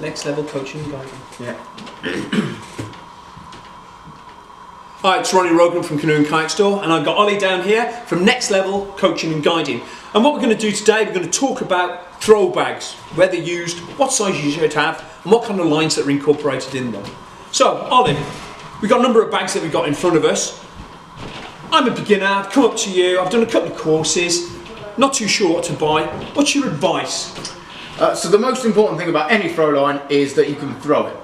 Next level coaching and guiding. Yeah. Hi, it's Ronnie Rogan from Canoe and Kayak Store, and I've got Ollie down here from Next Level Coaching and Guiding. And what we're going to do today, we're going to talk about throw bags, where they're used, what size you should have, and what kind of lines that are incorporated in them. So, Ollie, we've got a number of bags that we've got in front of us. I'm a beginner, I've come up to you, I've done a couple of courses, not too sure what to buy. What's your advice? So the most important thing about any throw line is that you can throw it.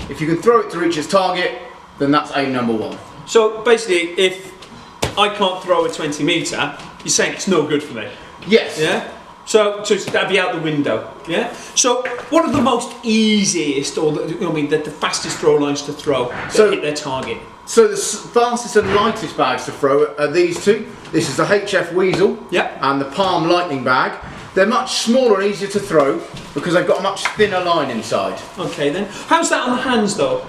If you can throw it to reach its target, then that's aim number one. So basically, if I can't throw a 20 metre, you're saying it's no good for me? Yes. Yeah? So that'd be out the window, yeah? So what are the most easiest, or the fastest throw lines to throw that hit their target? So the fastest and lightest bags to throw are these two. This is the HF Weasel and the Palm Lightning bag. They're much smaller and easier to throw because they've got a much thinner line inside. Okay then. How's that on the hands though?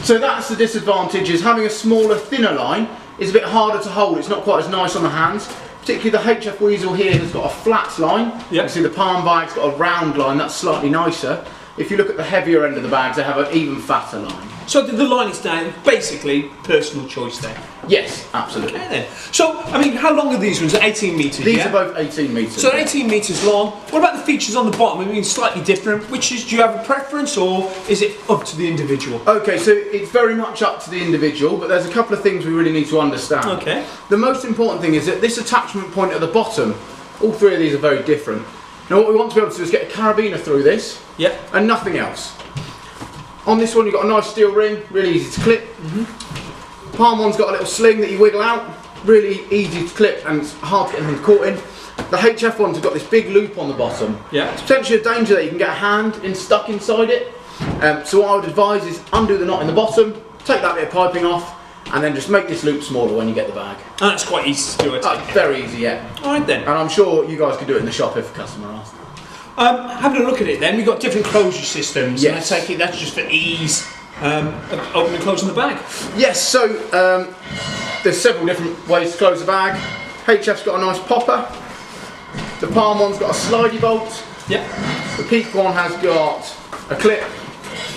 So that's the disadvantage, is having a smaller, thinner line is a bit harder to hold. It's not quite as nice on the hands. Particularly the HF Weasel here has got a flat line. You see the Palm bag's got a round line, that's slightly nicer. If you look at the heavier end of the bags, they have an even fatter line. So the line is down, basically personal choice there? Yes, absolutely. Okay then. So, I mean, how long are these ones? 18 metres, These are both 18 metres. So 18 metres long. What about the features on the bottom? I mean, slightly different. Do you have a preference, or is it up to the individual? Okay, so it's very much up to the individual, but there's a couple of things we really need to understand. Okay. The most important thing is that this attachment point at the bottom, all three of these are very different. Now what we want to be able to do is get a carabiner through this, and nothing else. On this one you've got a nice steel ring, really easy to clip. Palm one's got a little sling that you wiggle out, really easy to clip and it's hard to get anything caught in. The HF ones have got this big loop on the bottom. It's potentially a danger that you can get a hand stuck inside it. So what I would advise is undo the knot in the bottom, take that bit of piping off, and then just make this loop smaller when you get the bag. And that's quite easy to do, I take it. Very easy, yeah. Alright then. And I'm sure you guys could do it in the shop if a customer asked. Having a look at it then, we've got different closure systems. Yes. And I take it that's just for ease of opening and closing the bag. Yes, so there's several different ways to close the bag. HF's got a nice popper. The Palm one's got a slidey bolt. The Peak one has got a clip.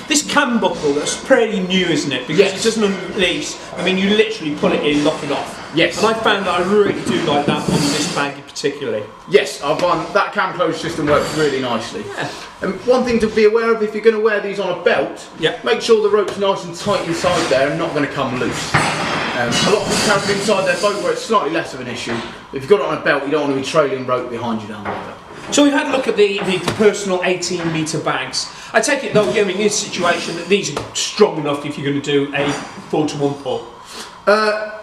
This cam buckle, that's pretty new, isn't it? Because it doesn't unleash. I mean, you literally pull it in, lock it off. Yes. And I found that I really do like that on this bag particularly. Yes, I find that cam closure system works really nicely. And one thing to be aware of, if you're going to wear these on a belt, make sure the rope's nice and tight inside there and not going to come loose. A lot of people carry it inside their boat where it's slightly less of an issue. If you've got it on a belt, you don't want to be trailing rope behind you down the river. So we've had a look at the personal 18 metre bags. I take it though, I mean, in this situation, that these are strong enough if you're going to do a 4-to-1 pull.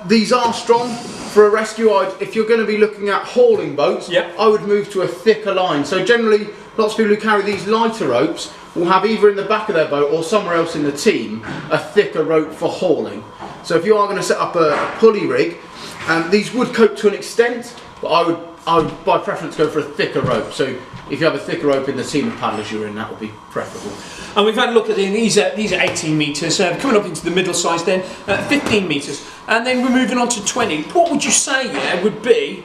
These are strong for a rescue. If you're going to be looking at hauling boats, I would move to a thicker line. So generally, lots of people who carry these lighter ropes will have either in the back of their boat or somewhere else in the team a thicker rope for hauling. So if you are going to set up a pulley rig, these would cope to an extent, but I would by preference go for a thicker rope. So if you have a thicker rope in the team of paddlers you're in, that would be preferable. And we've had a look at these are 18 metres, coming up into the middle size then, 15 metres, and then we're moving on to 20. What would you say would be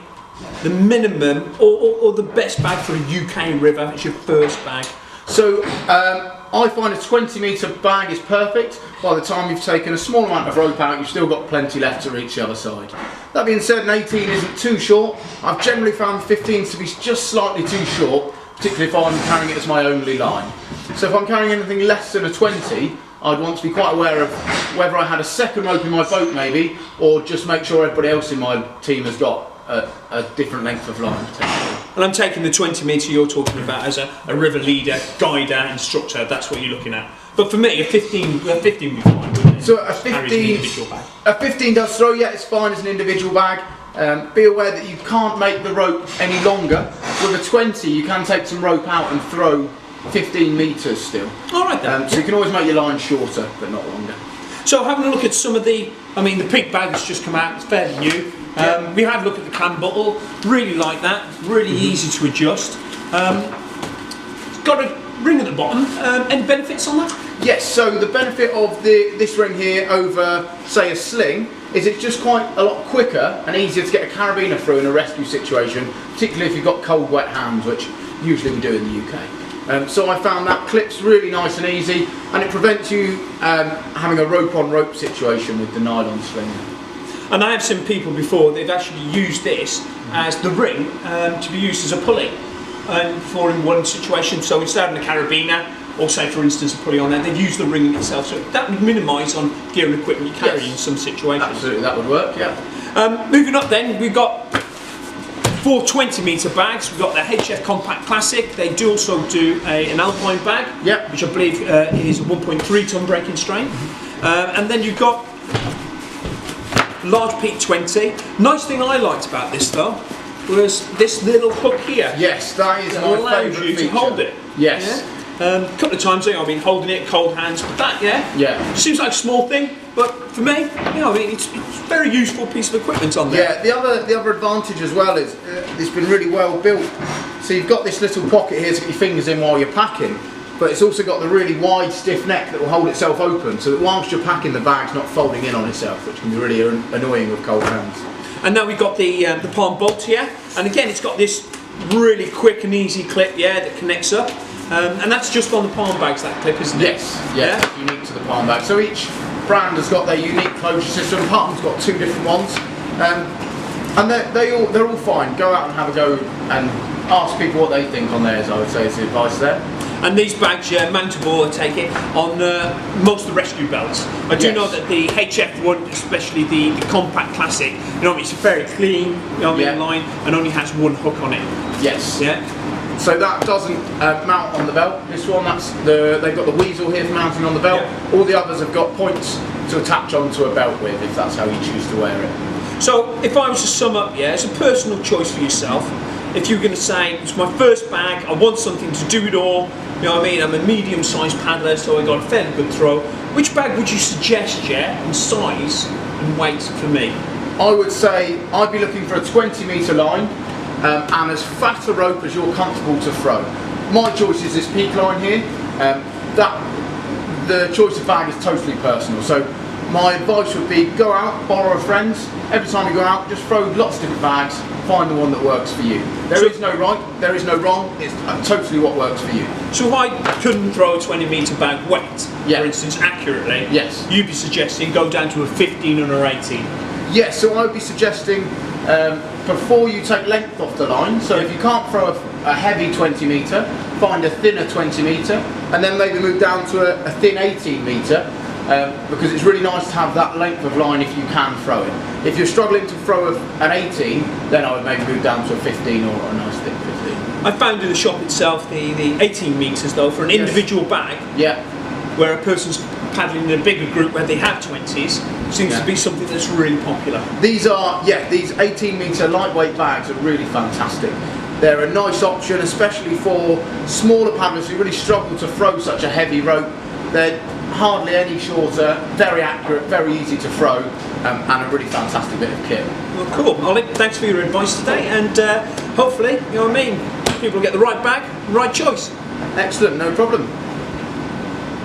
the minimum or the best bag for a UK river as your first bag? So I find a 20 metre bag is perfect. By the time you've taken a small amount of rope out, you've still got plenty left to reach the other side. That being said, an 18 isn't too short. I've generally found 15s to be just slightly too short, particularly if I'm carrying it as my only line. So if I'm carrying anything less than a 20, I'd want to be quite aware of whether I had a second rope in my boat maybe, or just make sure everybody else in my team has got a different length of line potentially. And I'm taking the 20 metre you're talking about as a river leader, guider, instructor, that's what you're looking at. But for me, a 15 would be fine, wouldn't it? So a 15 does throw, it's fine as an individual bag. Be aware that you can't make the rope any longer. With a 20 you can take some rope out and throw 15 metres still. Alright then. So you can always make your line shorter but not longer. So having a look at some of the Peak bag that's just come out, it's fairly new. We had a look at the cam bottle, really like that, really easy to adjust. It's got a ring at the bottom, any benefits on that? Yes, so the benefit of this ring here over, say, a sling is it's just quite a lot quicker and easier to get a carabiner through in a rescue situation, particularly if you've got cold, wet hands, which usually we do in the UK. So I found that clips really nice and easy, and it prevents you having a rope on rope situation with the nylon sling. And I have seen people before, they've actually used this as the ring to be used as a pulley for in one situation. So instead of having a carabiner, or say for instance a pulley on there, they've used the ring in itself. So that would minimise on gear and equipment you carry in some situations. Absolutely, that would work, yeah. Moving up then, we've got 4 20-metre bags. We've got the HF Compact Classic. They do also do an Alpine bag, which I believe is a 1.3 tonne breaking strain. And then you've got large peak 20. Nice thing I liked about this though was this little hook here. Yes, that is my favourite feature. To hold it. Yes. Yeah? A couple of times I've been holding it, cold hands, but that, seems like a small thing, but for me, it's a very useful piece of equipment on there. Yeah, the other advantage as well is it's been really well built. So you've got this little pocket here to get your fingers in while you're packing, but it's also got the really wide, stiff neck that will hold itself open, so that whilst you're packing, the bag's not folding in on itself, which can be really annoying with cold hands. And now we've got the palm bolt here, and again it's got this really quick and easy clip, that connects up. And that's just on the palm bags, that clip, isn't it? Yes, unique to the palm bag. So each brand has got their unique closure system. Parton's got 2 different ones, and they're all fine. Go out and have a go and ask people what they think on theirs. I would say is the advice there. And these bags, mountable, I take it, on most of the rescue belts. I do know that the HF one, especially the Compact Classic, it's very clean, line, and only has 1 hook on it. Yes. Yeah. So that doesn't mount on the belt. This one, they've got the weasel here for mounting on the belt. Yeah. All the others have got points to attach onto a belt with, if that's how you choose to wear it. So if I was to sum up, it's a personal choice for yourself. If you're going to say, it's my first bag, I want something to do it all, I'm a medium-sized paddler, so I got a fairly good throw. Which bag would you suggest, in size and weight for me? I would say I'd be looking for a 20-metre line, and as fat a rope as you're comfortable to throw. My choice is this peak line here. The choice of bag is totally personal. So my advice would be go out, borrow a friend's. Every time you go out, just throw lots of different bags, find the one that works for you. There is no right, there is no wrong, it's totally what works for you. So if I couldn't throw a 20-metre bag weight, for instance, accurately, you'd be suggesting go down to a 15 and or 18? Yes, so I would be suggesting before you take length off the line, so if you can't throw a heavy 20 metre, find a thinner 20 metre, and then maybe move down to a thin 18 metre, because it's really nice to have that length of line if you can throw it. If you're struggling to throw an 18, then I would maybe move down to a 15 or a nice thick 15. I found in the shop itself the 18 metres though, for an individual bag, where a person's paddling in a bigger group where they have 20s, seems to be something that's really popular. These 18 metre lightweight bags are really fantastic. They're a nice option, especially for smaller paddlers who really struggle to throw such a heavy rope. They're hardly any shorter, very accurate, very easy to throw, and a really fantastic bit of kit. Well, cool. Ollie, thanks for your advice today, and hopefully, people get the right bag, right choice. Excellent, no problem.